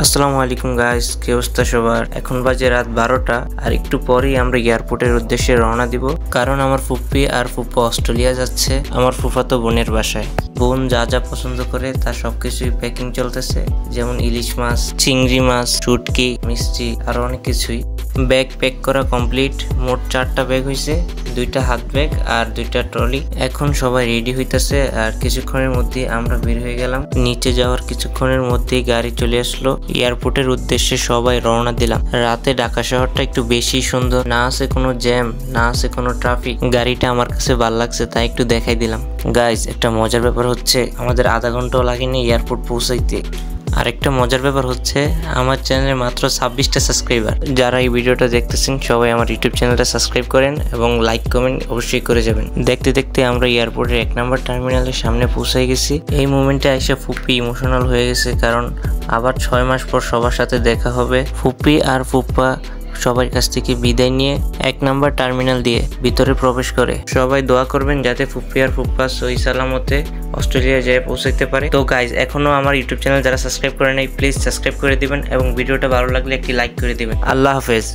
আসসালামু আলাইকুম গাইস, কি অবস্থা সবার? এখন বাজে রাত 12টা আর একটু পরেই আমরা এয়ারপোর্টের উদ্দেশ্যে রওনা দিব, কারণ আমার ফুপ্পি আর ফুপ্পা অস্ট্রেলিয়া যাচ্ছে আমার ফুফাতো বোনের বাসায়। বোন যা যা পছন্দ করে তার সবকিছুই প্যাকিং চলতেছে, যেমন ইলিশ মাছ, চিংড়ি মাছ, শুটকি, মিষ্টি আরো অনেক কিছুই। ব্যাগ প্যাক করা কমপ্লিট। মোট 4টা ব্যাগ হয়েছে, 2টা হাত ব্যাগ আর 2টা ট্রলি। এখন সবাই রেডি হইতেছে আর কিছুক্ষণের মধ্যে আমরা বের হয়ে গেলাম। নিচে যাওয়ার কিছুক্ষণের মধ্যেই গাড়ি চলে আসলো। এয়ারপোর্টের উদ্দেশ্যে সবাই রওনা দিলাম। রাতে ঢাকা শহরটা একটু বেশি সুন্দর, না আছে কোনো জ্যাম, না আছে কোনো ট্রাফিক। গাড়িটা আমার কাছে ভালো লাগছে তাই একটু দেখাই দিলাম। গাইজ, একটা মজার ব্যাপার হচ্ছে আমাদের আধা ঘন্টাও লাগেনি এয়ারপোর্ট পৌঁছাইতে। আরেকটা মজার ব্যাপার হচ্ছে আমার চ্যানেলে মাত্র 26টা সাবস্ক্রাইবার। যারা এই ভিডিওটা দেখতেছেন সবাই আমার ইউটিউব চ্যানেলটা সাবস্ক্রাইব করেন এবং লাইক কমেন্ট অবশ্যই করে যাবেন। দেখতে দেখতে আমরা এয়ারপোর্টের 1 নম্বর টার্মিনালের সামনে পৌঁছাই গেছি। এই মোমেন্টে এসে ফুপ্পি ইমোশনাল হয়ে গেছে, কারণ আবার 6 মাস পর সবার সাথে দেখা হবে। ফুপ্পি আর ফুপ্পা সবার কাছ থেকে বিদায় নিয়ে 1 নম্বর টার্মিনাল দিয়ে ভিতরে প্রবেশ করে। সবাই দোয়া করবেন যাতে ফুপ্পি আর ফুপ্পা সহি সালামতে অস্ট্রেলিয়া যেয়ে পৌঁছাইতে পারে। তো গাইজ, এখনো আমার ইউটিউব চ্যানেল যারা সাবস্ক্রাইব করে নাই প্লিজ সাবস্ক্রাইব করে দিবেন এবং ভিডিওটা ভালো লাগলে একটি লাইক করে দিবেন। আল্লাহ হাফেজ।